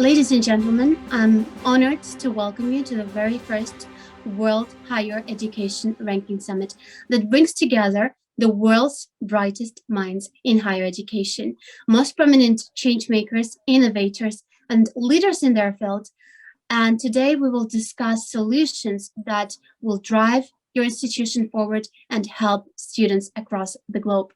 Ladies and gentlemen, I'm honored to welcome you to the very first World Higher Education Ranking Summit that brings together the world's brightest minds in higher education, most prominent changemakers, innovators, and leaders in their field. And today we will discuss solutions that will drive your institution forward and help students across the globe.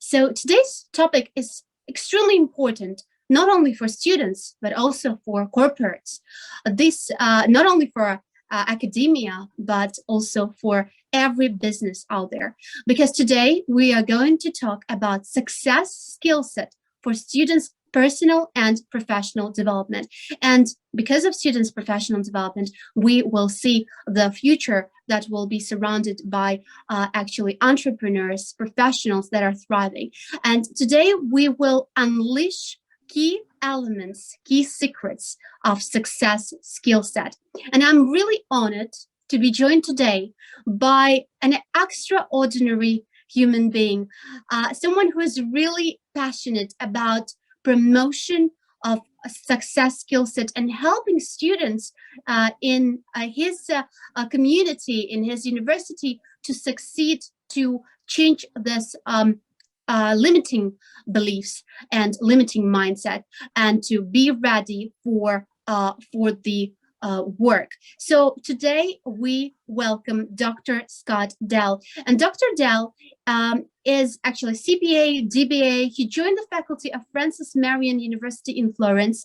So today's topic is extremely important, not only for students, but also for corporates. This not only for academia, but also for every business out there. Because today we are going to talk about success skill set for students' personal and professional development. And because of students' professional development, we will see the future that will be surrounded by actually entrepreneurs, professionals that are thriving. And today we will unleash key elements, key secrets of success skill set. And I'm really honored to be joined today by an extraordinary human being, someone who is really passionate about promotion of a success skill set and helping students in his community, in his university, to succeed, to change this limiting beliefs and limiting mindset, and to be ready for the work. So today we welcome Dr. Scott Dell. And Dr. Dell is actually CPA, DBA. He joined the faculty of Francis Marion University in Florence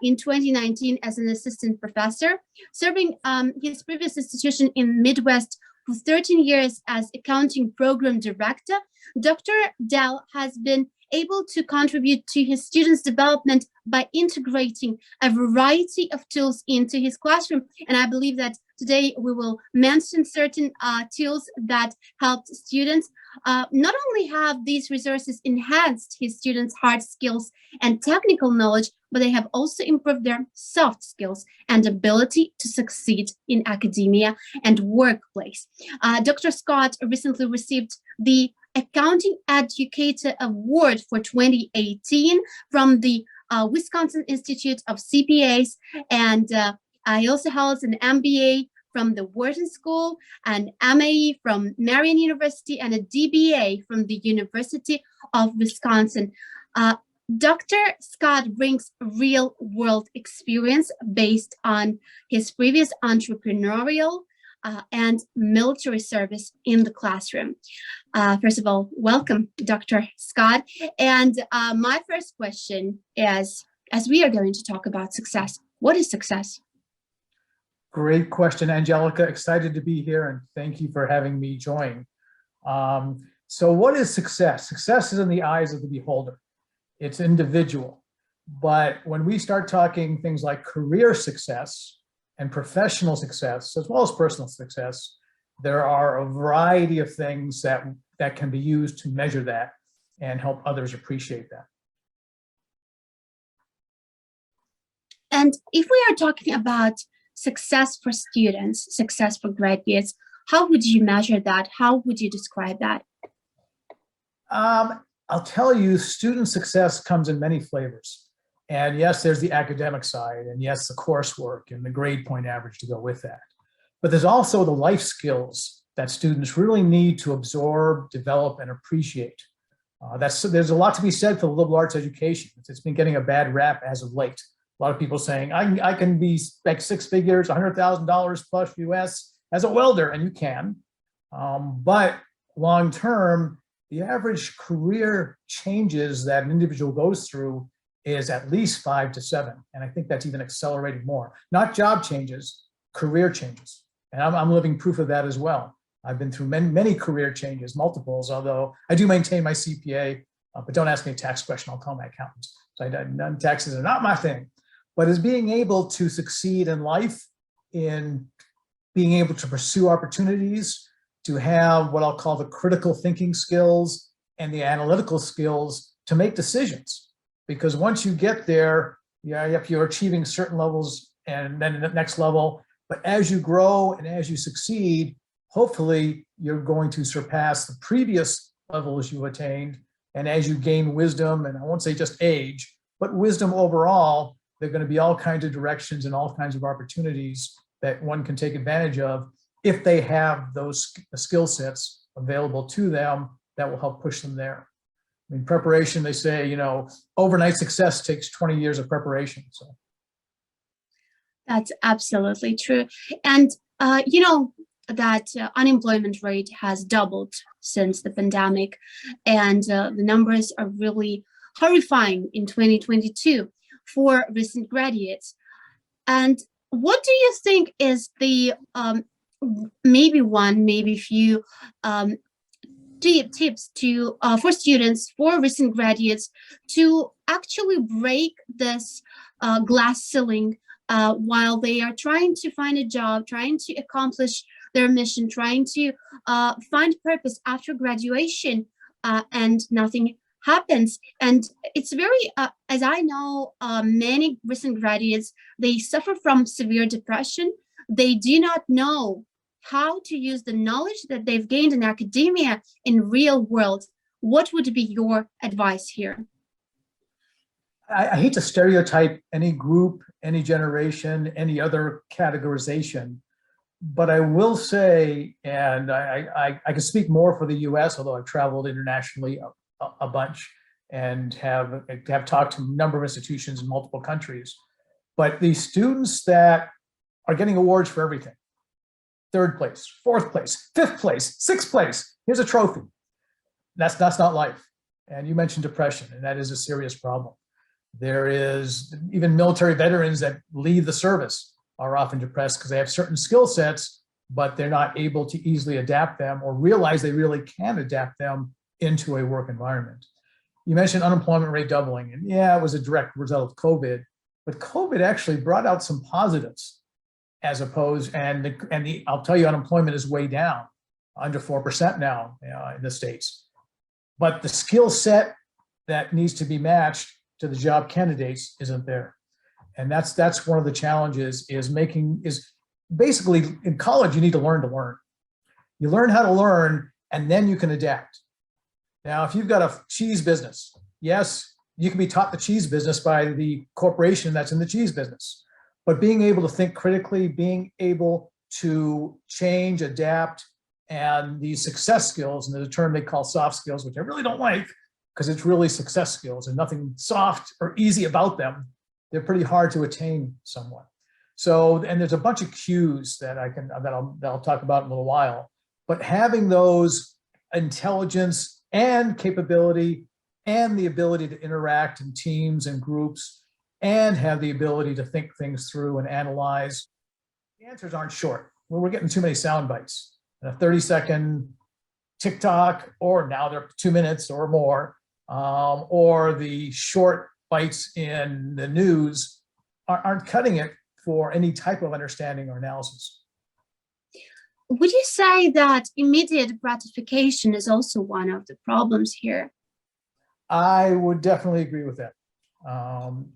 in 2019 as an assistant professor, serving his previous institution in Midwest for 13 years as accounting program director. Dr. Dell has been able to contribute to his students' development by integrating a variety of tools into his classroom. And I believe that today we will mention certain tools that helped students not only have these resources enhanced his students' hard skills and technical knowledge, but they have also improved their soft skills and ability to succeed in academia and workplace. Dr. Scott recently received the Accounting Educator Award for 2018 from the Wisconsin Institute of CPAs, and I also held an MBA from the Wharton School, an MAE from Marion University, and a DBA from the University of Wisconsin. Dr. Scott brings real-world experience based on his previous entrepreneurial and military service in the classroom. First of all, welcome, Dr. Scott. And my first question is, as we are going to talk about success, what is success? Great question, Angelica. Excited to be here, and thank you for having me join. So what is success? Success is in the eyes of the beholder. It's individual. But when we start talking things like career success and professional success, as well as personal success, there are a variety of things that can be used to measure that and help others appreciate that. And if we are talking about success for students, success for graduates, how would you measure that? How would you describe that? I'll tell you, student success comes in many flavors. And yes, there's the academic side, and yes, the coursework and the grade point average to go with that. But there's also the life skills that students really need to absorb, develop, and appreciate. There's a lot to be said for the liberal arts education. It's been getting a bad rap as of late. A lot of people saying, I can be like six figures, $100,000 plus US as a welder, and you can. But long term, the average career changes that an individual goes through is at least 5 to 7. And I think that's even accelerated more. Not job changes, career changes. And I'm living proof of that as well. I've been through many career changes, multiples, although I do maintain my CPA, but don't ask me a tax question, I'll call my accountant. So taxes are not my thing. But as being able to succeed in life, in being able to pursue opportunities, to have what I'll call the critical thinking skills and the analytical skills to make decisions. Because once you get there, you're achieving certain levels and then the next level. But as you grow and as you succeed, hopefully you're going to surpass the previous levels you attained. And as you gain wisdom, and I won't say just age, but wisdom overall, There are going to be all kinds of directions and all kinds of opportunities that one can take advantage of if they have those skill sets available to them that will help push them there. I mean, preparation, they say, overnight success takes 20 years of preparation. So That's absolutely true. And you know that unemployment rate has doubled since the pandemic, and the numbers are really horrifying in 2022 for recent graduates. And what do you think is the maybe one, maybe few um, tips to for students, for recent graduates, to actually break this glass ceiling while they are trying to find a job, trying to accomplish their mission, trying to find purpose after graduation, and nothing happens. And it's very, as I know, many recent graduates, they suffer from severe depression. They do not know how to use the knowledge that they've gained in academia in real world. What would be your advice here? I hate to stereotype any group, any generation, any other categorization, but I will say, and I can speak more for the US, although I've traveled internationally a bunch and have talked to a number of institutions in multiple countries, but the students that are getting awards for everything, third place, fourth place, fifth place, sixth place, here's a trophy. That's not life. And you mentioned depression, and that is a serious problem. There is even military veterans that leave the service are often depressed because they have certain skill sets, but they're not able to easily adapt them or realize they really can adapt them into a work environment. You mentioned unemployment rate doubling, and yeah, it was a direct result of COVID, but COVID actually brought out some positives as opposed, I'll tell you, unemployment is way down, under 4% now in the States. But the skill set that needs to be matched to the job candidates isn't there. And that's one of the challenges is basically in college, you need to learn to learn. You learn how to learn, and then you can adapt. Now, if you've got a cheese business, yes, you can be taught the cheese business by the corporation that's in the cheese business. But being able to think critically, being able to change, adapt, and these success skills, and there's a term they call soft skills, which I really don't like because it's really success skills and nothing soft or easy about them. They're pretty hard to attain somewhat. So, and there's a bunch of cues that I'll talk about in a little while, but having those intelligence and capability and the ability to interact in teams and groups and have the ability to think things through and analyze. The answers aren't short. Well, we're getting too many sound bites. A 30-second TikTok, or now they're 2 minutes or more, or the short bites in the news aren't cutting it for any type of understanding or analysis. Would you say that immediate gratification is also one of the problems here? I would definitely agree with that.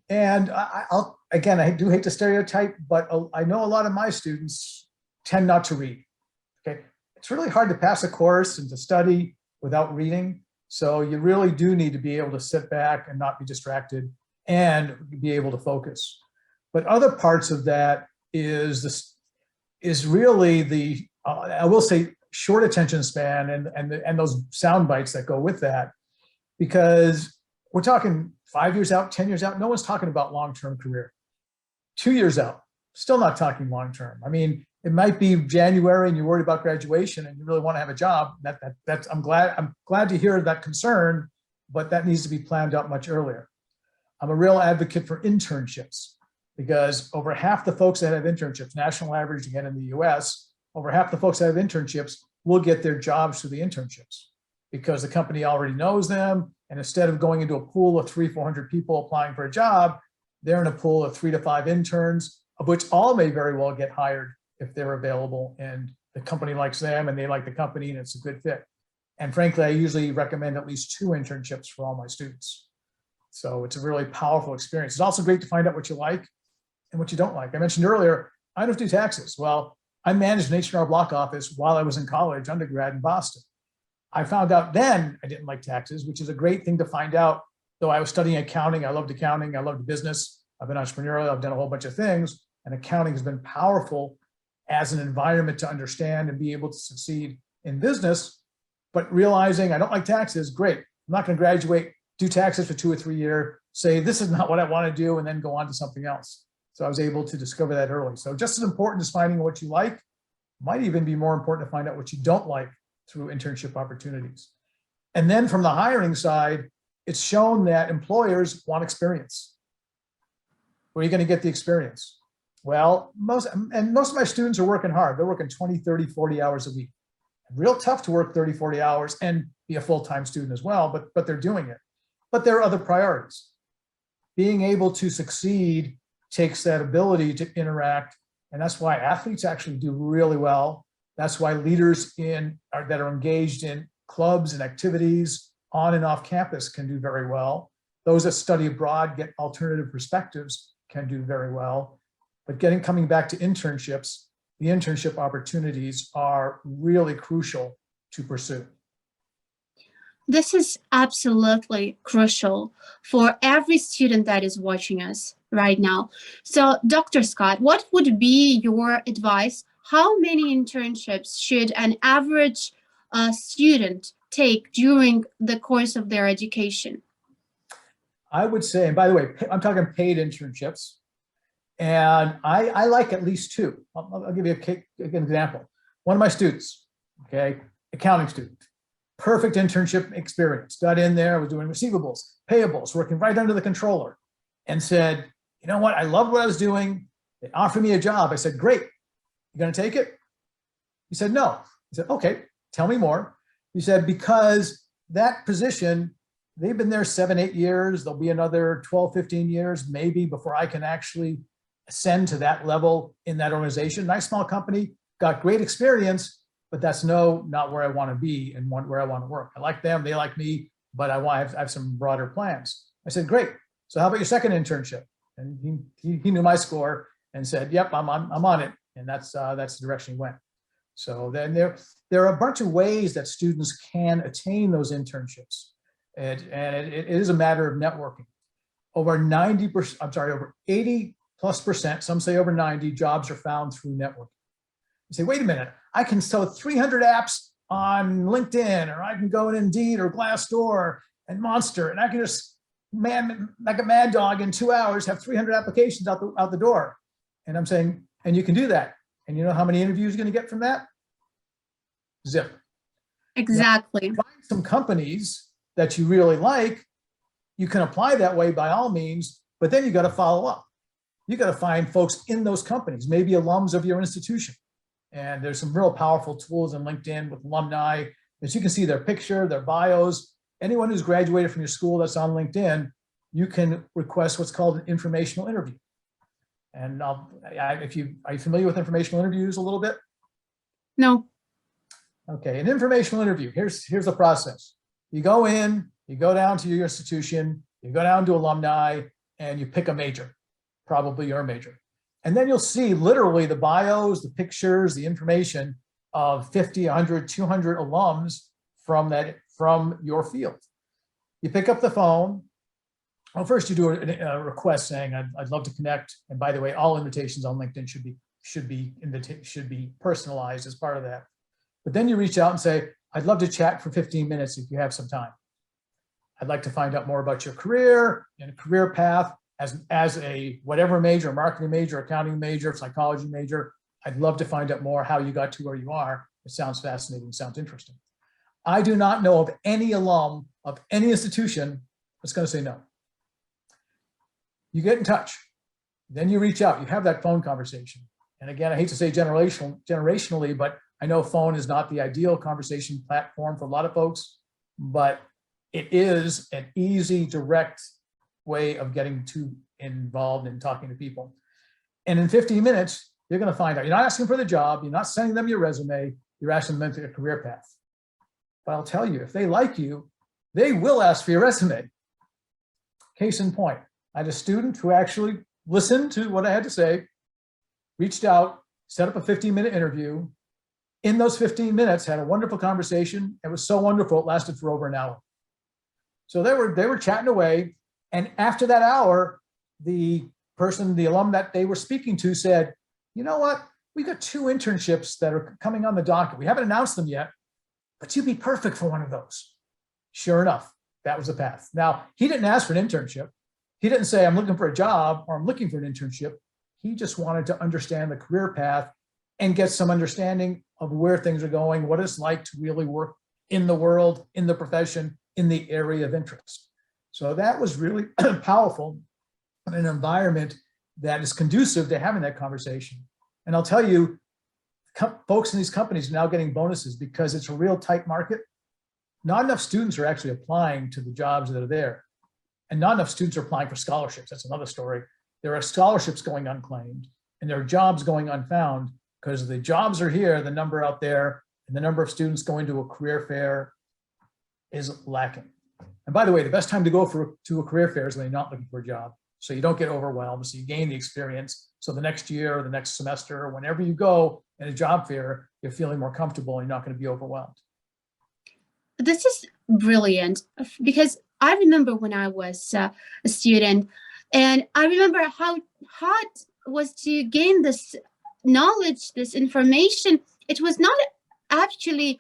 And I do hate to stereotype, but I know a lot of my students tend not to read. Okay, it's really hard to pass a course and to study without reading. So you really do need to be able to sit back and not be distracted and be able to focus. But other parts of that is really the I will say short attention span and those sound bites that go with that, because we're talking 5 years out, 10 years out, no one's talking about long-term career. 2 years out, still not talking long-term. I mean, it might be January and you're worried about graduation and you really want to have a job. I'm glad to hear that concern, but that needs to be planned out much earlier. I'm a real advocate for internships because over half the folks that have internships, national average again in the US, over half the folks that have internships will get their jobs through the internships because the company already knows them. And instead of going into a pool of 300-400 people applying for a job, they're in a pool of 3 to 5 interns, of which all may very well get hired if they're available and the company likes them and they like the company and it's a good fit. And frankly, I usually recommend at least 2 internships for all my students. So it's a really powerful experience. It's also great to find out what you like and what you don't like. I mentioned earlier, I don't do taxes. Well, I managed an H&R Block office while I was in college, undergrad in Boston. I found out then I didn't like taxes, which is a great thing to find out. Though I was studying accounting, I loved business. I've been entrepreneurial, I've done a whole bunch of things, and accounting has been powerful as an environment to understand and be able to succeed in business. But realizing I don't like taxes, great. I'm not going to graduate, do taxes for 2 or 3 years, say this is not what I want to do, and then go on to something else. So I was able to discover that early. So just as important as finding what you like, might even be more important to find out what you don't like through internship opportunities. And then from the hiring side, it's shown that employers want experience. Where are you going to get the experience? Well, most of my students are working hard. They're working 20, 30, 40 hours a week. Real tough to work 30, 40 hours and be a full-time student as well, but they're doing it. But there are other priorities. Being able to succeed takes that ability to interact, and that's why athletes actually do really well. That's why leaders that are engaged in clubs and activities on and off campus can do very well. Those that study abroad, get alternative perspectives, can do very well. But coming back to internships, the internship opportunities are really crucial to pursue. This is absolutely crucial for every student that is watching us right now. So, Dr. Scott, what would be your advice? How many internships should an average student take during the course of their education? I would say, and by the way, I'm talking paid internships, and I like at least 2. I'll give you an example. One of my students, okay, accounting student, perfect internship experience, got in there, was doing receivables, payables, working right under the controller, and said, you know what, I loved what I was doing. They offered me a job. I said, great, you gonna take it? He said, no. He said, okay, tell me more. He said, because that position, they've been there 7, 8 years. There'll be another 12, 15 years, maybe, before I can actually ascend to that level in that organization. Nice small company, got great experience, but that's not where I want to be and where I want to work. I like them, they like me, but I have some broader plans. I said, great. So how about your second internship? And he knew my score and said, yep, I'm on it. And that's the direction he went. So then there are a bunch of ways that students can attain those internships. And it is a matter of networking. Over 80+%, some say over 90, jobs are found through networking. You say, wait a minute, I can sell 300 apps on LinkedIn, or I can go in Indeed or Glassdoor and Monster, and I can just, like a mad dog, in 2 hours, have 300 applications out the door. And I'm saying, and you can do that. And you know how many interviews you're going to get from that? Zip. Exactly. Now, find some companies that you really like, you can apply that way by all means, but then you got to follow up. You got to find folks in those companies, maybe alums of your institution. And there's some real powerful tools in LinkedIn with alumni that you can see their picture, their bios. Anyone who's graduated from your school that's on LinkedIn, you can request what's called an informational interview. And are you familiar with informational interviews a little bit? No. Okay, an informational interview. Here's the process. You go in, you go down to your institution, you go down to alumni, and you pick a major, probably your major. And then you'll see literally the bios, the pictures, the information of 50, 100, 200 alums from your field. You pick up the phone. Well, first you do a request saying, I'd love to connect. And by the way, all invitations on LinkedIn should be personalized as part of that. But then you reach out and say, I'd love to chat for 15 minutes if you have some time. I'd like to find out more about your career and career path as a whatever major, marketing major, accounting major, psychology major. I'd love to find out more how you got to where you are. It sounds fascinating, sounds interesting. I do not know of any alum of any institution that's going to say no. You get in touch, then you reach out, you have that phone conversation. And again, I hate to say generationally, but I know phone is not the ideal conversation platform for a lot of folks, but it is an easy, direct way of getting involved in talking to people. And in 15 minutes, you're going to find out. You're not asking for the job. You're not sending them your resume. You're asking them for their career path. But I'll tell you, if they like you, they will ask for your resume. Case in point, I had a student who actually listened to what I had to say, reached out, set up a 15-minute interview. In those 15 minutes, had a wonderful conversation. It was so wonderful, it lasted for over an hour. So they were chatting away. And after that hour, the the alum that they were speaking to said, you know what, we got 2 internships that are coming on the docket. We haven't announced them yet, but you'd be perfect for one of those. Sure enough, that was the path. Now, he didn't ask for an internship. He didn't say, I'm looking for a job or I'm looking for an internship. He just wanted to understand the career path and get some understanding of where things are going, what it's like to really work in the world, in the profession, in the area of interest. So that was really powerful in an environment that is conducive to having that conversation. And I'll tell you, folks in these companies are now getting bonuses because it's a real tight market. Not enough students are actually applying to the jobs that are there. And not enough students are applying for scholarships. That's another story. There are scholarships going unclaimed and there are jobs going unfound because the jobs are here, the number out there, and the number of students going to a career fair is lacking. And by the way, the best time to go to a career fair is when you're not looking for a job. So you don't get overwhelmed, so you gain the experience. So the next year or the next semester, or whenever you go in a job fair, you're feeling more comfortable and you're not going to be overwhelmed. This is brilliant because I remember when I was a student, and I remember how hard it was to gain this knowledge, this information. It was not actually,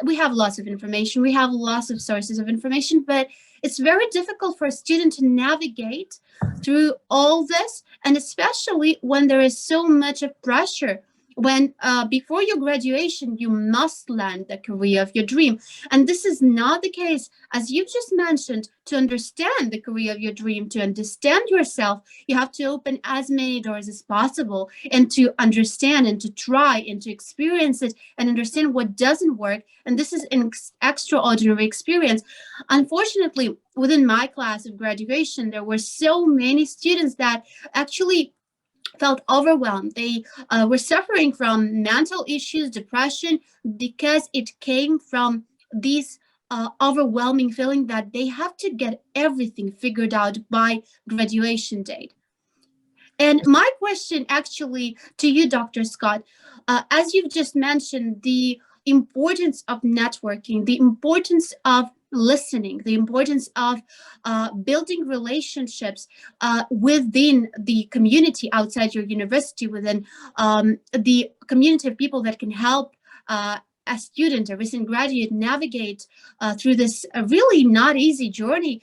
we have lots of information, we have lots of sources of information, but it's very difficult for a student to navigate through all this, and especially when there is so much of pressure. When before your graduation, you must land the career of your dream. And this is not the case. As you just mentioned, to understand the career of your dream, to understand yourself, you have to open as many doors as possible and to understand and to try and to experience it and understand what doesn't work. And this is an extraordinary experience. Unfortunately, within my class of graduation, there were so many students that actually felt overwhelmed. They were suffering from mental issues, depression, because it came from these overwhelming feeling that they have to get everything figured out by graduation date. And my question actually to you, Dr. Scott, as you've just mentioned, the importance of networking, the importance of listening, the importance of building relationships within the community outside your university, within the community of people that can help a student, a recent graduate, navigate through this really not easy journey,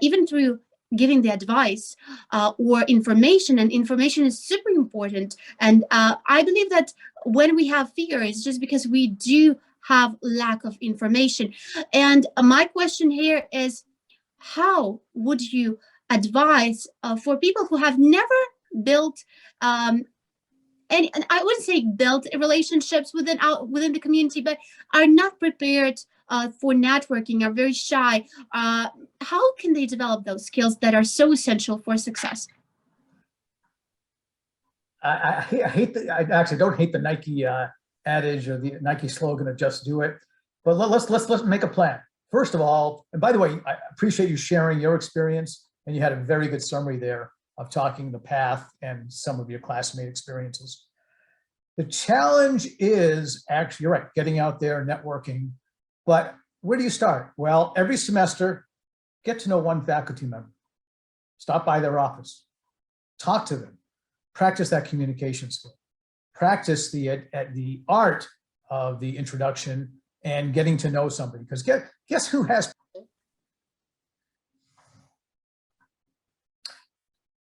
even through giving the advice or information. And information is super important. And I believe that when we have fear, it's just because we do have lack of information. And my question here is, how would you advise for people who have never built and I wouldn't say built relationships within the community, but are not prepared for networking, are very shy? How can they develop those skills that are so essential for success? I actually don't hate the Nike adage or the Nike slogan of "just do it," but let's make a plan. First of all, and by the way, I appreciate you sharing your experience, and you had a very good summary there of talking the path and some of your classmate experiences. The challenge is actually, you're right, getting out there, networking, but where do you start? Well, every semester, get to know one faculty member, stop by their office, talk to them, practice that communication skill, practice the art of the introduction and getting to know somebody, because guess who has.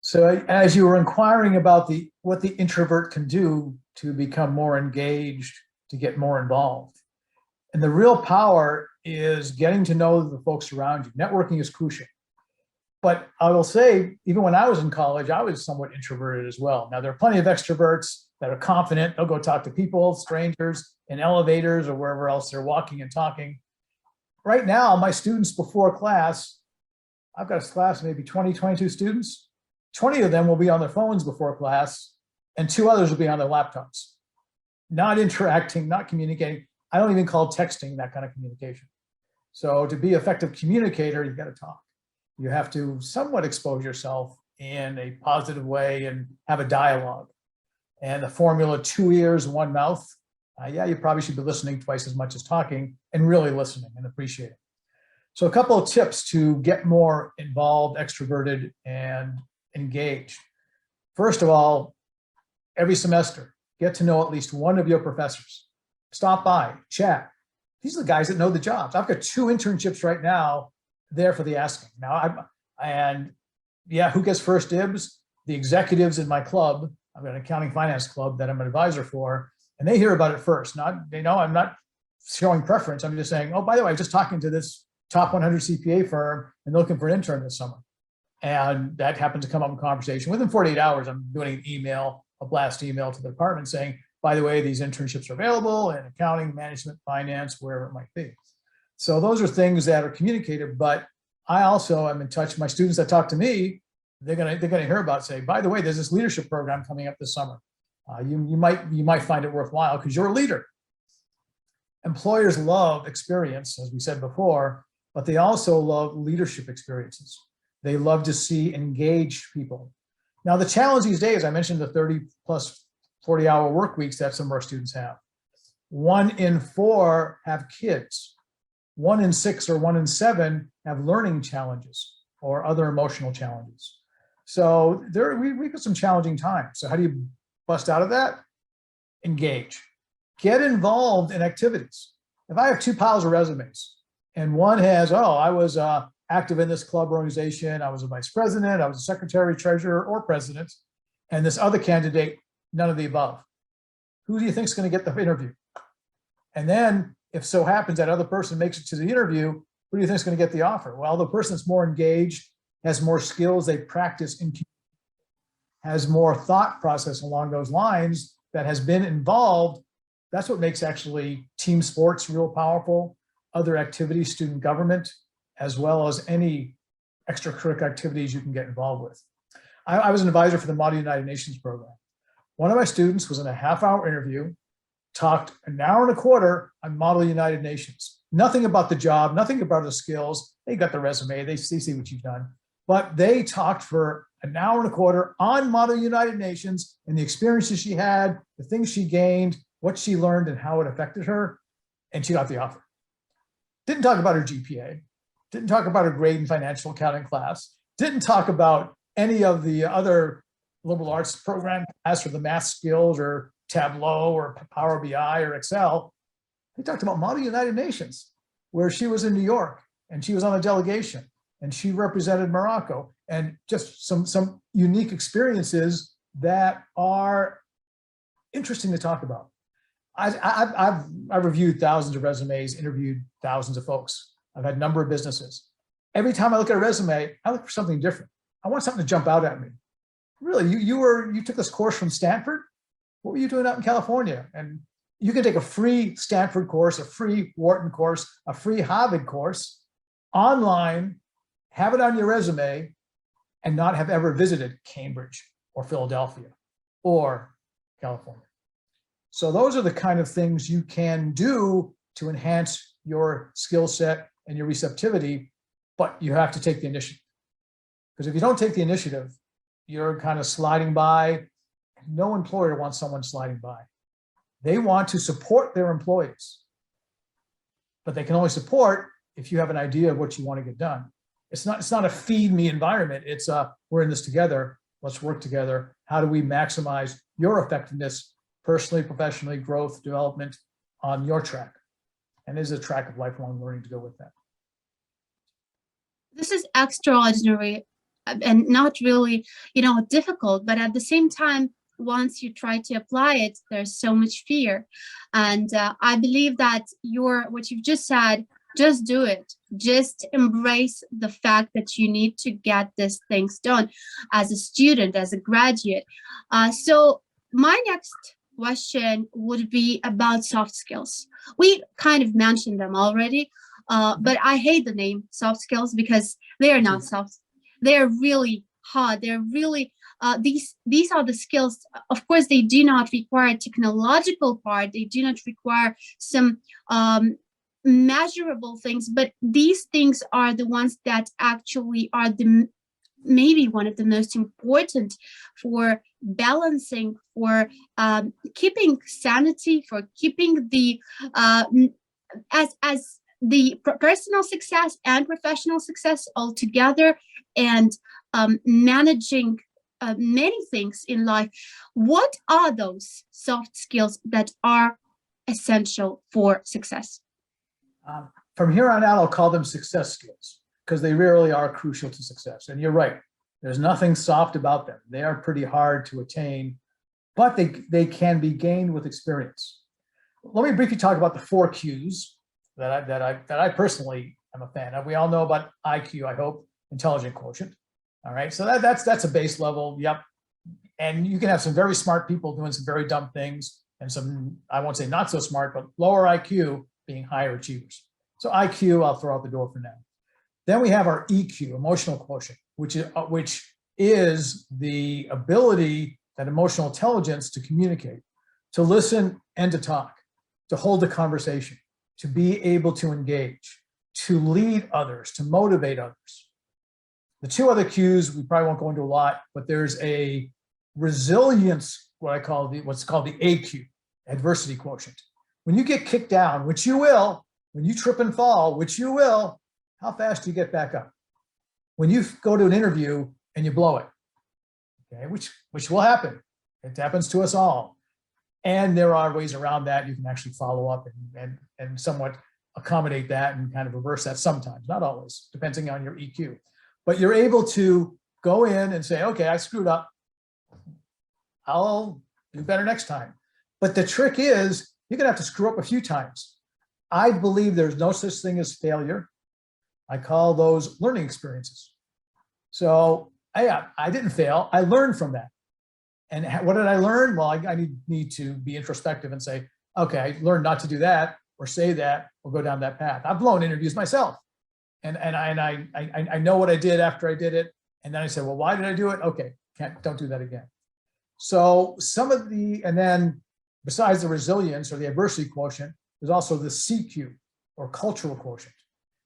So as you were inquiring about what the introvert can do to become more engaged, to get more involved, and the real power is getting to know the folks around you. Networking is crucial. But I will say, even when I was in college, I was somewhat introverted as well. Now, there are plenty of extroverts that are confident. They'll go talk to people, strangers, in elevators or wherever else they're walking and talking. Right now, my students before class, I've got a class of maybe 20, 22 students. 20 of them will be on their phones before class, and 2 others will be on their laptops. Not interacting, not communicating. I don't even call texting that kind of communication. So to be an effective communicator, you've got to talk. You have to somewhat expose yourself in a positive way and have a dialogue. And the formula, 2 ears, 1 mouth, yeah, you probably should be listening twice as much as talking, and really listening and appreciating. So a couple of tips to get more involved, extroverted, and engaged. First of all, every semester, get to know at least one of your professors. Stop by, chat. These are the guys that know the jobs. I've got 2 internships right now there for the asking. Who gets first dibs? The executives in my club. I've got an accounting finance club that I'm an advisor for, and they hear about it first. I'm not showing preference. I'm just saying, oh, by the way, I'm just talking to this top 100 CPA firm and they're looking for an intern this summer. And that happened to come up in conversation. Within 48 hours, I'm doing an email, a blast email to the department saying, by the way, these internships are available in accounting, management, finance, wherever it might be. So those are things that are communicated, but I also am in touch with my students that talk to me. They're gonna hear about, say, by the way, there's this leadership program coming up this summer. You might find it worthwhile because you're a leader. Employers love experience, as we said before, but they also love leadership experiences. They love to see engaged people. Now, the challenge these days, I mentioned the 30 plus 40-hour work weeks that some of our students have. 1 in 4 have kids. 1 in 6 or 1 in 7 have learning challenges or other emotional challenges. So we've got some challenging times. So how do you bust out of that? Engage. Get involved in activities. If I have 2 piles of resumes and one has, I was active in this club organization, I was a vice president, I was a secretary, treasurer, or president, and this other candidate, none of the above. Who do you think is going to get the interview? And then if so happens that other person makes it to the interview, who do you think is going to get the offer? Well, the person that's more engaged, has more skills, they practice, has more thought process along those lines, that has been involved. That's what makes actually team sports real powerful, other activities, student government, as well as any extracurricular activities you can get involved with. I was an advisor for the Model United Nations program. One of my students was in a half-hour interview, talked an hour and a quarter on Model United Nations. Nothing about the job, nothing about the skills. They got the resume, they see what you've done. But they talked for an hour and a quarter on Model United Nations and the experiences she had, the things she gained, what she learned and how it affected her, and she got the offer. Didn't talk about her GPA, didn't talk about her grade in financial accounting class, didn't talk about any of the other liberal arts program as for the math skills or Tableau or Power BI or Excel. They talked about Model United Nations, where she was in New York and she was on a delegation and she represented Morocco, and just some unique experiences that are interesting to talk about. I've reviewed thousands of resumes, interviewed thousands of folks. I've had a number of businesses. Every time I look at a resume, I look for something different. I want something to jump out at me. Really, you took this course from Stanford? What were you doing out in California? And you can take a free Stanford course, a free Wharton course, a free Harvard course online, have it on your resume, and not have ever visited Cambridge or Philadelphia or California. So those are the kind of things you can do to enhance your skill set and your receptivity, but you have to take the initiative. Because if you don't take the initiative, you're kind of sliding by. No employer wants someone sliding by. They want to support their employees, but they can only support if you have an idea of what you want to get done. It's not a feed me environment. It's we're in this together. Let's work together. How do we maximize your effectiveness personally, professionally, growth, development on your track? And there's a track of lifelong learning to go with that. This is extraordinary and not really, difficult, but at the same time, once you try to apply it, there's so much fear. And I believe that what you've just said, just do it. Just embrace the fact that you need to get these things done as a student, as a graduate. So my next question would be about soft skills. We kind of mentioned them already, but I hate the name soft skills because they are not soft. They're really hard. They're really these are the skills. Of course, they do not require technological part. They do not require some measurable things, but these things are the ones that actually are maybe one of the most important for balancing, for keeping sanity, for keeping the as the personal success and professional success all together, and managing many things in life. What are those soft skills that are essential for success? From here on out, I'll call them success skills because they really are crucial to success. And you're right, there's nothing soft about them. They are pretty hard to attain, but they can be gained with experience. Let me briefly talk about the 4 Qs that I personally am a fan of. We all know about IQ, I hope, intelligent quotient. All right, so that's a base level. Yep, and you can have some very smart people doing some very dumb things, and some, I won't say not so smart, but lower IQ being higher achievers. So IQ, I'll throw out the door for now. Then we have our EQ, emotional quotient, which is the ability, that emotional intelligence, to communicate, to listen and to talk, to hold the conversation, to be able to engage, to lead others, to motivate others. The 2 other Qs we probably won't go into a lot, but there's a resilience, what's called the AQ, adversity quotient. When you get kicked down, which you will, when you trip and fall, which you will, how fast do you get back up? When you go to an interview and you blow it, okay, which will happen. It happens to us all. And there are ways around that. You can actually follow up and somewhat accommodate that and kind of reverse that sometimes, not always, depending on your EQ. But you're able to go in and say, okay, I screwed up. I'll do better next time. But the trick is, you're gonna have to screw up a few times. I believe there's no such thing as failure. I call those learning experiences. So I didn't fail. I learned from that. And what did I learn? Well, I need to be introspective and say, okay, I learned not to do that, or say that, or go down that path. I've blown interviews myself. And I know what I did after I did it. And then I said, well, why did I do it? Okay, don't do that again. So and then besides the resilience or the adversity quotient, there's also the CQ, or cultural quotient,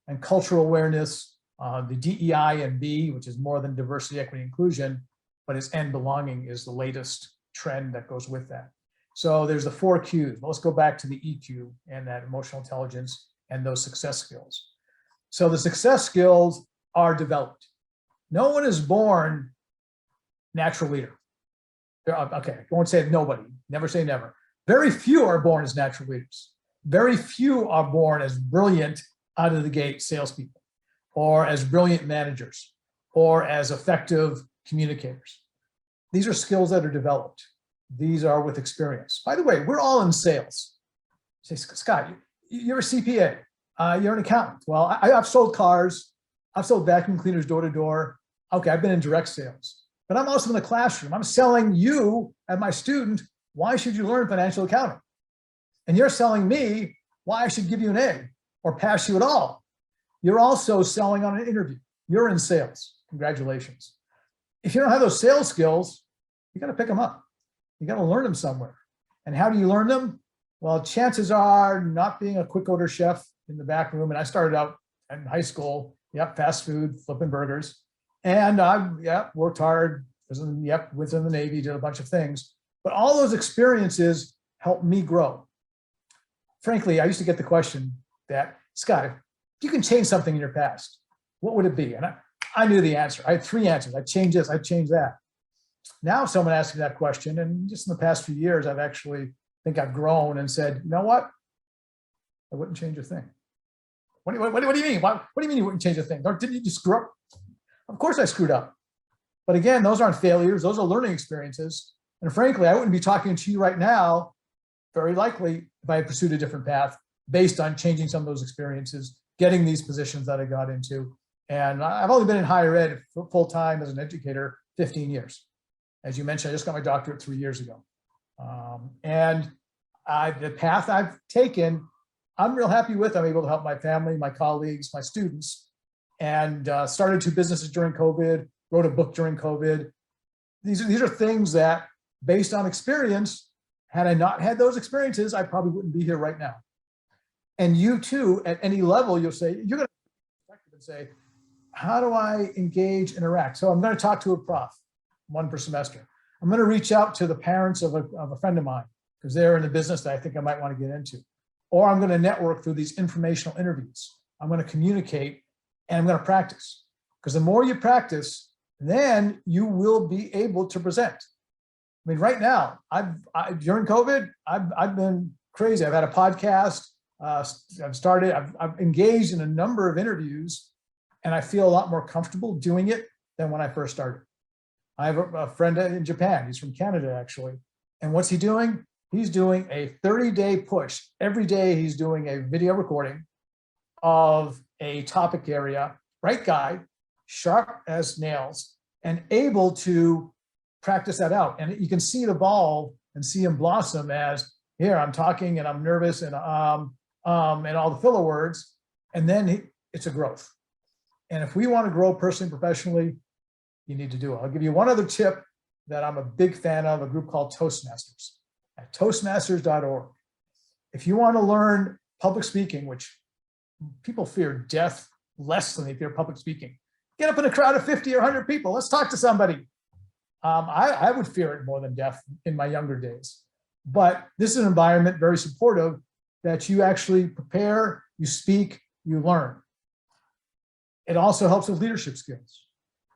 and cultural awareness, the DEI and B, which is more than diversity, equity, inclusion, but it's and belonging is the latest trend that goes with that. So there's the 4 Qs. Let's go back to the EQ and that emotional intelligence and those success skills. So the success skills are developed. No one is born natural leader. Okay, I won't say nobody, never say never. Very few are born as natural leaders. Very few are born as brilliant out of the gate salespeople, or as brilliant managers, or as effective communicators. These are skills that are developed. These are with experience. By the way, we're all in sales. Say, Scott, you're a CPA, you're an accountant. Well, I've sold cars, I've sold vacuum cleaners door to door. Okay, I've been in direct sales, but I'm also in the classroom. I'm selling you as my student, why should you learn financial accounting? And you're selling me why I should give you an A or pass you at all. You're also selling on an interview. You're in sales. Congratulations. If you don't have those sales skills, you got to pick them up. You got to learn them somewhere. And how do you learn them? Well, chances are not being a quick order chef in the back room. And I started out in high school, fast food, flipping burgers. And I worked hard, was in the Navy, did a bunch of things. But all those experiences helped me grow. Frankly, I used to get the question that, Scott, if you can change something in your past, what would it be? And I knew the answer. I had 3 answers. I'd change this, I'd change that. Now someone asks me that question, and just in the past few years, I've grown and said, you know what? I wouldn't change a thing. What do you mean? What do you mean you wouldn't change a thing? Didn't you just screw up? Of course I screwed up. But again, those aren't failures. Those are learning experiences. And frankly, I wouldn't be talking to you right now, very likely, if I had pursued a different path based on changing some of those experiences, getting these positions that I got into. And I've only been in higher ed full-time as an educator 15 years. As you mentioned, I just got my doctorate 3 years ago. The path I've taken, I'm real happy with. I'm able to help my family, my colleagues, my students, and started 2 businesses during COVID, wrote a book during COVID. These are things that, based on experience, had I not had those experiences, I probably wouldn't be here right now. And you too, at any level, you're going to say, how do I engage, interact? So I'm going to talk to a prof, 1 per semester. I'm going to reach out to the parents of a friend of mine, because they're in the business that I think I might want to get into. Or I'm going to network through these informational interviews. I'm going to communicate, and I'm going to practice. Because the more you practice, then you will be able to present. I mean, right now, during COVID, I've been crazy. I've had a podcast. I've engaged in a number of interviews, and I feel a lot more comfortable doing it than when I first started. I have a friend in Japan. He's from Canada, actually. And what's he doing? He's doing a 30-day push. Every day he's doing a video recording of a topic area, right guy, sharp as nails, and able to practice that out. And you can see it evolve and see him blossom as, here, I'm talking and I'm nervous and all the filler words. And then it's a growth. And if we want to grow personally, professionally, you need to do it. I'll give you one other tip that I'm a big fan of, a group called Toastmasters at toastmasters.org. If you want to learn public speaking, which people fear death less than they fear public speaking, get up in a crowd of 50 or 100 people. Let's talk to somebody. I would fear it more than death in my younger days. But this is an environment very supportive that you actually prepare, you speak, you learn. It also helps with leadership skills.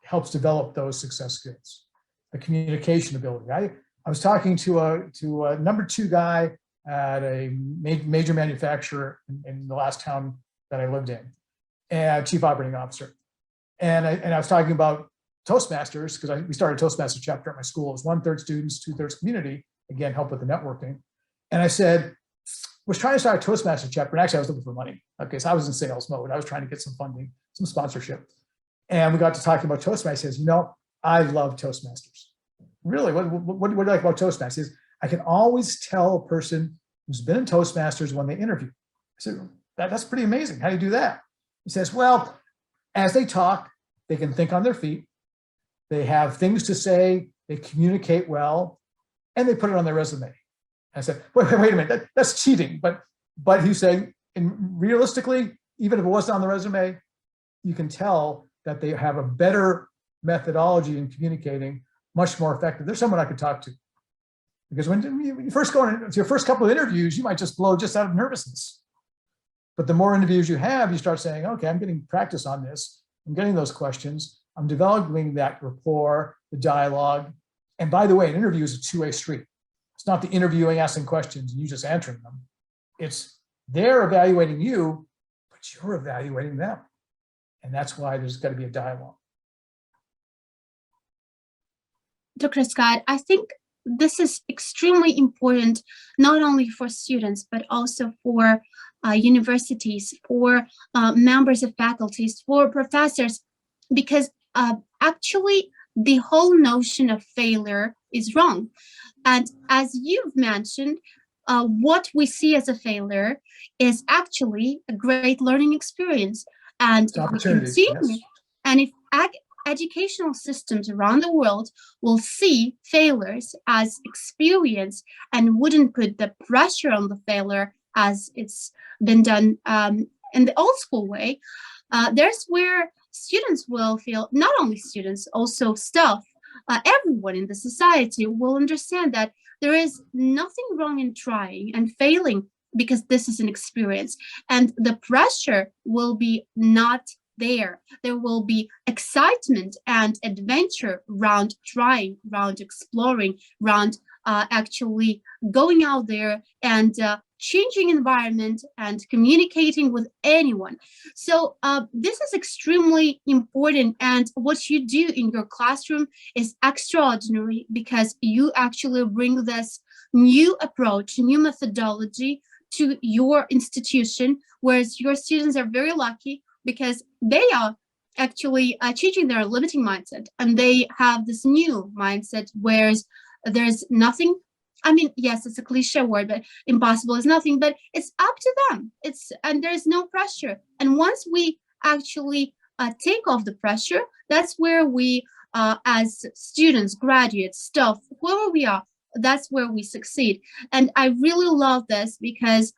It helps develop those success skills, the communication ability. I was talking to a number 2 guy at a major manufacturer in the last town that I lived in, and chief operating officer. And I was talking about Toastmasters, because we started a Toastmaster chapter at my school. It was 1/3 students, 2/3 community, again, help with the networking. And I said, was trying to start a Toastmaster chapter, and actually I was looking for money. Okay, so I was in sales mode. I was trying to get some funding, some sponsorship. And we got to talking about Toastmasters. He says, I love Toastmasters. Really, what do you like about Toastmasters? He says, I can always tell a person who's been in Toastmasters when they interview. I said, that's pretty amazing. How do you do that? He says, well, as they talk, they can think on their feet. They have things to say, they communicate well, and they put it on their resume. I said, wait a minute, that's cheating. But he's saying, realistically, even if it wasn't on the resume, you can tell that they have a better methodology in communicating, much more effective. There's someone I could talk to. Because when you first go into your first couple of interviews, you might just blow just out of nervousness. But the more interviews you have, you start saying, okay, I'm getting practice on this. I'm getting those questions. I'm developing that rapport, the dialogue. And by the way, an interview is a 2-way street. It's not the interviewing, asking questions, and you just answering them. It's they're evaluating you, but you're evaluating them. And that's why there's got to be a dialogue. Dr. Scott, I think this is extremely important, not only for students, but also for universities, for members of faculties, for professors, because actually the whole notion of failure is wrong. And as you've mentioned, what we see as a failure is actually a great learning experience. And we continue, yes. And if educational systems around the world will see failures as experience and wouldn't put the pressure on the failure as it's been done in the old school way, there's where students will feel, not only students, also staff, everyone in the society will understand that there is nothing wrong in trying and failing, because this is an experience, and the pressure will be not there. There will be excitement and adventure around trying, around exploring, around actually going out there and changing environment and communicating with anyone. So this is extremely important, and what you do in your classroom is extraordinary, because you actually bring this new approach, new methodology to your institution, whereas your students are very lucky because they are actually changing their limiting mindset, and they have this new mindset, whereas there's nothing, I mean, yes, it's a cliche word, but impossible is nothing, but it's up to them. And there's no pressure. And once we actually take off the pressure, that's where we, as students, graduates, staff, whoever we are, that's where we succeed. And I really love this, because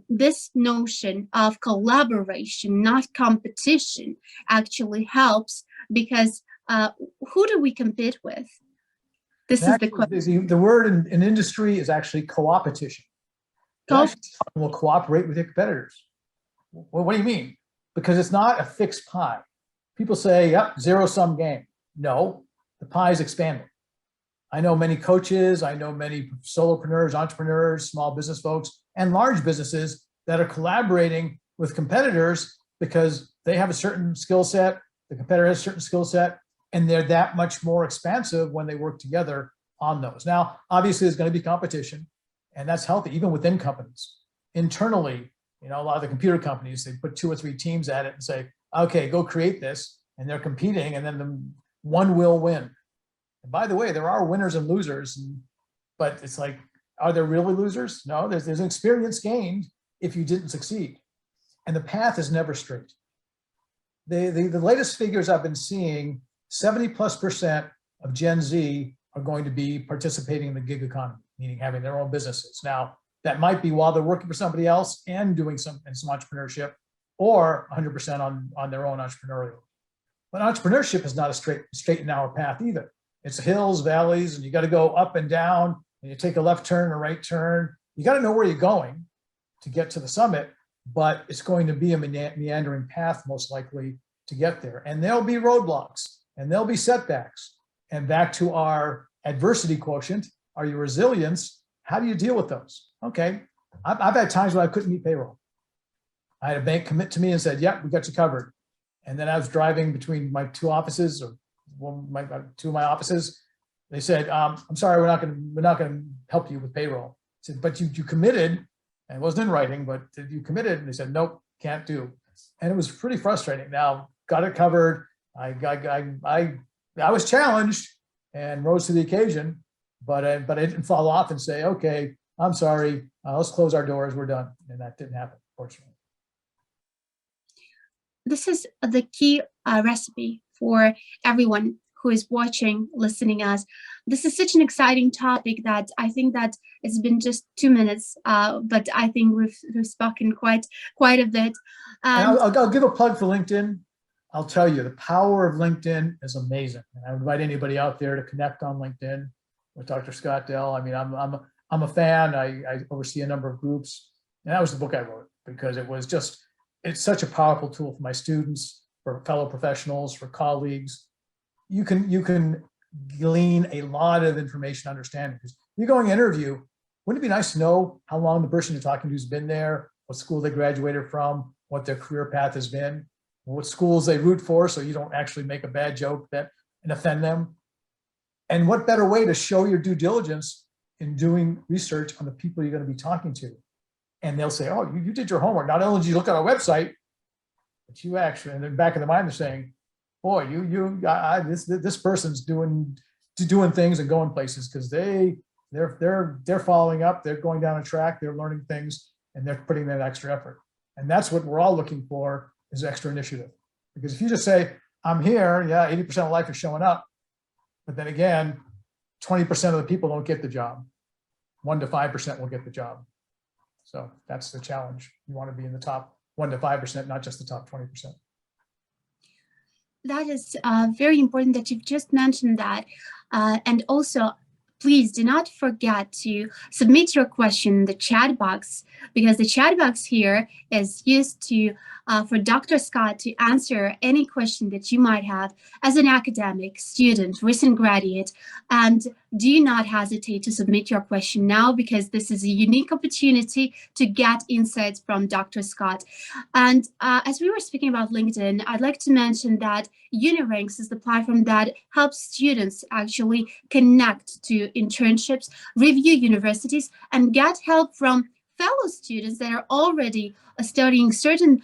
this notion of collaboration, not competition, actually helps, because who do we compete with? This is the question. The word in industry is actually co-opetition. Will cooperate with your competitors. Well, what do you mean? Because it's not a fixed pie. People say, yep, zero-sum game. No, the pie is expanding. I know many coaches, I know many solopreneurs, entrepreneurs, small business folks, and large businesses that are collaborating with competitors because they have a certain skill set, the competitor has a certain skill set, and they're that much more expansive when they work together on those. Now, obviously, there's going to be competition, and that's healthy, even within companies. Internally, a lot of the computer companies, they put 2 or 3 teams at it and say, okay, go create this, and they're competing, and then one will win. And by the way, there are winners and losers, but it's like, are there really losers? No, there's an experience gained if you didn't succeed. And the path is never straight. The latest figures I've been seeing, 70+% of Gen Z are going to be participating in the gig economy, meaning having their own businesses. Now, that might be while they're working for somebody else and doing some entrepreneurship, or 100% on their own entrepreneurial. But entrepreneurship is not a straight and narrow path either. It's hills, valleys, and you got to go up and down, and you take a left turn, a right turn. You got to know where you're going to get to the summit, but it's going to be a meandering path, most likely, to get there. And there'll be roadblocks, and there'll be setbacks. And back to our adversity quotient, are your resilience, how do you deal with those? Okay, I've had times when I couldn't meet payroll. I had a bank commit to me and said, yep, we got you covered. And then I was driving between my 2 offices, or 2 of my offices. They said, I'm sorry, we're not going to help you with payroll. I said, but you committed, and it wasn't in writing, but you committed. And they said, nope, can't do. And it was pretty frustrating. Now, got it covered. I was challenged and rose to the occasion, but I didn't fall off and say, okay, I'm sorry, let's close our doors, we're done. And that didn't happen, fortunately. This is the key recipe for everyone who is watching, listening us. This is such an exciting topic that I think that it's been just 2 minutes, but I think we've spoken quite a bit. I'll give a plug for LinkedIn. I'll tell you, the power of LinkedIn is amazing. And I invite anybody out there to connect on LinkedIn with Dr. Scott Dell. I mean, I'm a fan. I oversee a number of groups, and that was the book I wrote because it's such a powerful tool for my students, for fellow professionals, for colleagues. You can glean a lot of information, understanding. Because you're going to interview, wouldn't it be nice to know how long the person you're talking to has been there, what school they graduated from, what their career path has been, what schools they root for, so you don't actually make a bad joke and offend them. And what better way to show your due diligence in doing research on the people you're going to be talking to? And they'll say, oh, you did your homework. Not only did you look at our website, but you actually, and in the back of the mind, they're saying, boy, this person's doing things and going places because they're following up, they're going down a track, they're learning things, and they're putting that extra effort. And that's what we're all looking for, is extra initiative. Because if you just say, I'm here, yeah, 80% of life is showing up. But then again, 20% of the people don't get the job. 1 to 5% will get the job. So that's the challenge. You want to be in the top 1 to 5%, not just the top 20%. That is very important that you've just mentioned that. And also, please do not forget to submit your question in the chat box, because the chat box here is used to for Dr. Scott to answer any question that you might have as an academic, student, recent graduate. And do not hesitate to submit your question now, because this is a unique opportunity to get insights from Dr. Scott. And as we were speaking about LinkedIn, I'd like to mention that Uniranks is the platform that helps students actually connect to internships, review universities, and get help from fellow students that are already studying certain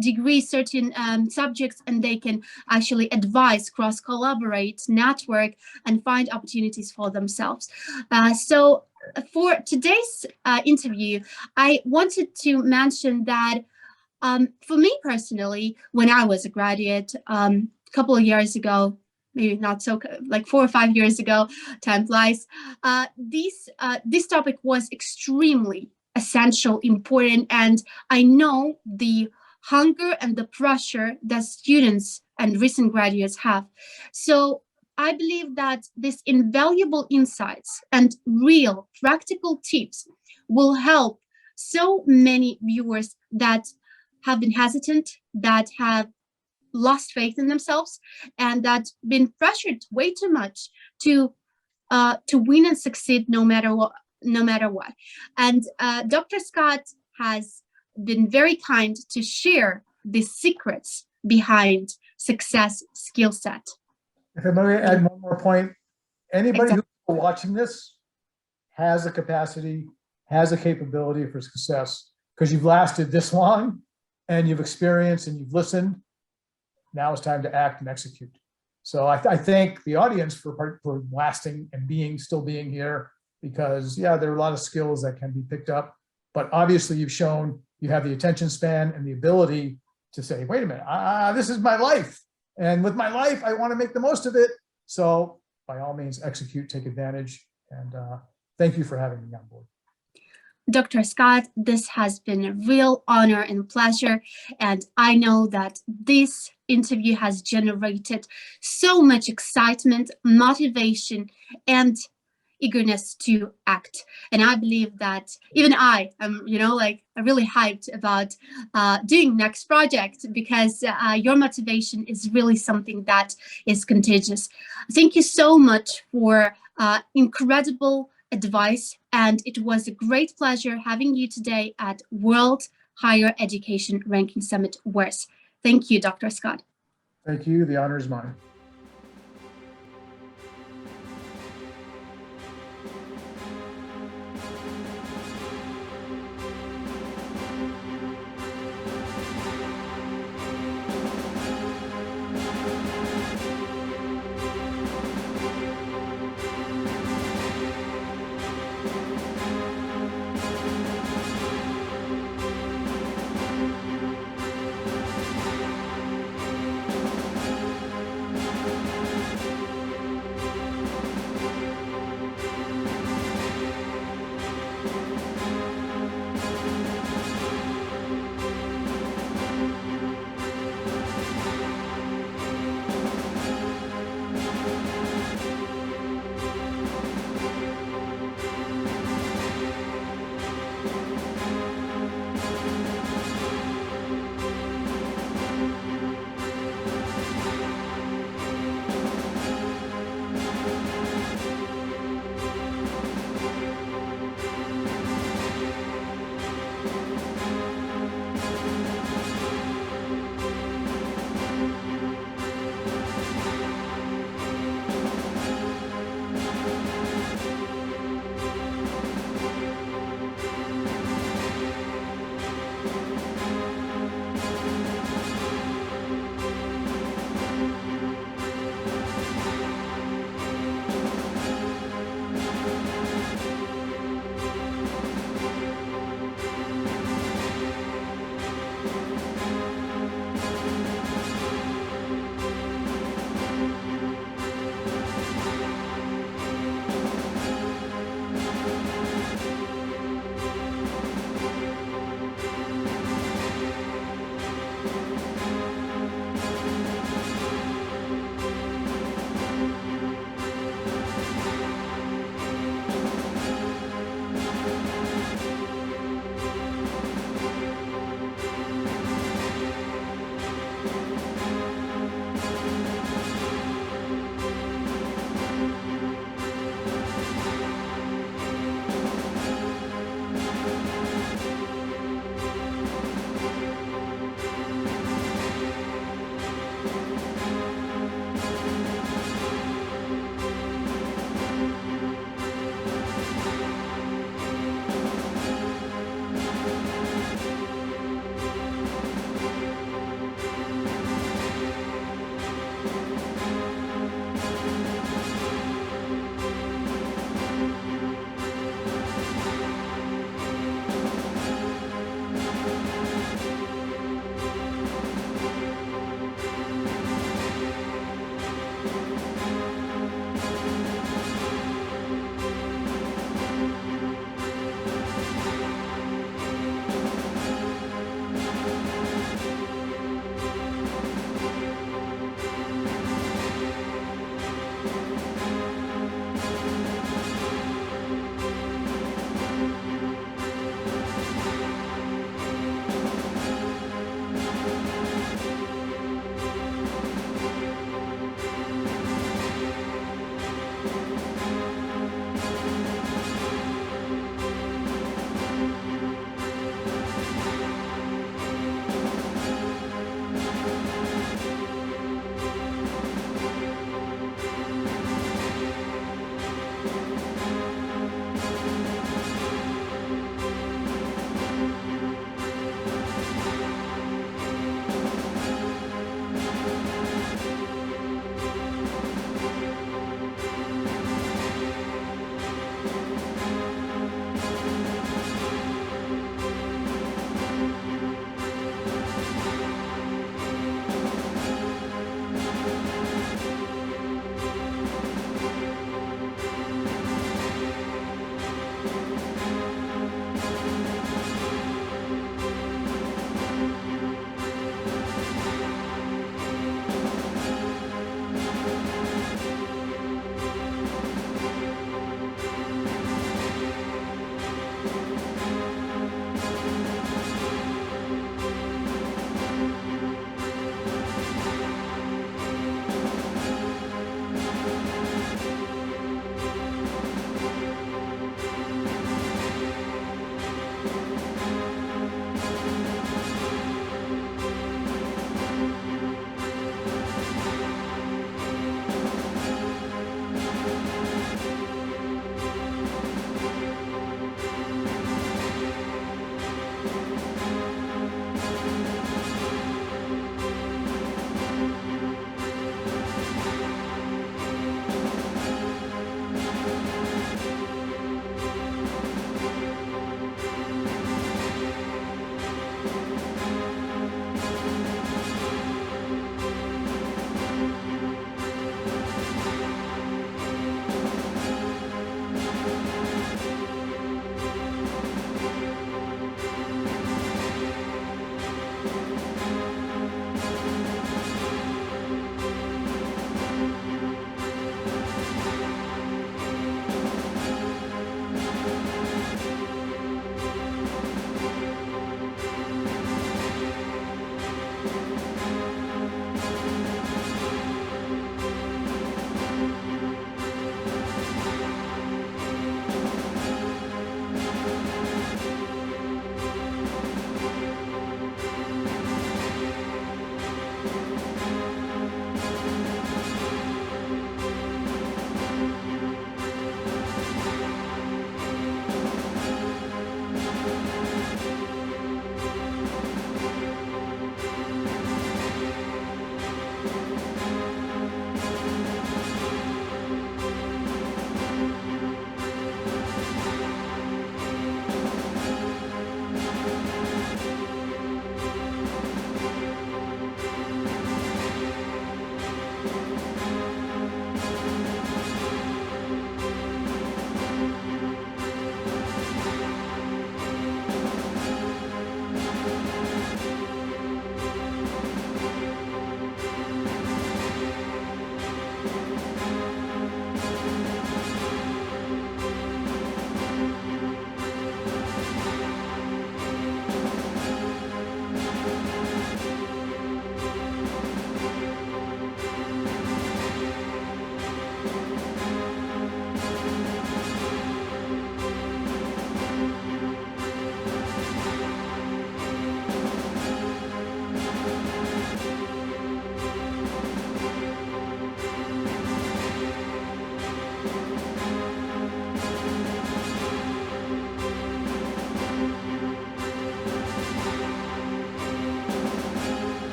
degrees, certain subjects, and they can actually advise, cross-collaborate, network, and find opportunities for themselves. So for today's interview, I wanted to mention that for me personally, when I was a graduate a couple of years ago, maybe not so, like 4 or 5 years ago, time flies, this topic was extremely essential, important, and I know the hunger and the pressure that students and recent graduates have. So I believe that these invaluable insights and real practical tips will help so many viewers that have been hesitant, that have lost faith in themselves and that been pressured way too much to win and succeed no matter what, no matter what. And Dr. Scott has been very kind to share the secrets behind success skill set. If I may add one more point, anybody Exactly. who's watching this has a capacity, has a capability for success, because you've lasted this long and you've experienced and you've listened. Now it's time to act and execute. So I thank the audience for lasting and still being here, because yeah, there are a lot of skills that can be picked up, but obviously you've shown you have the attention span and the ability to say, wait a minute, this is my life. And with my life, I want to make the most of it. So by all means, execute, take advantage. And thank you for having me on board. Dr. Scott, this has been a real honor and pleasure. And I know that this interview has generated so much excitement, motivation, and eagerness to act. And I believe that even I am, like really hyped about doing next project, because your motivation is really something that is contagious. Thank you so much for incredible advice, and it was a great pleasure having you today at World Higher Education Ranking Summit WERS. Thank you, Dr. Scott. Thank you. The honor is mine.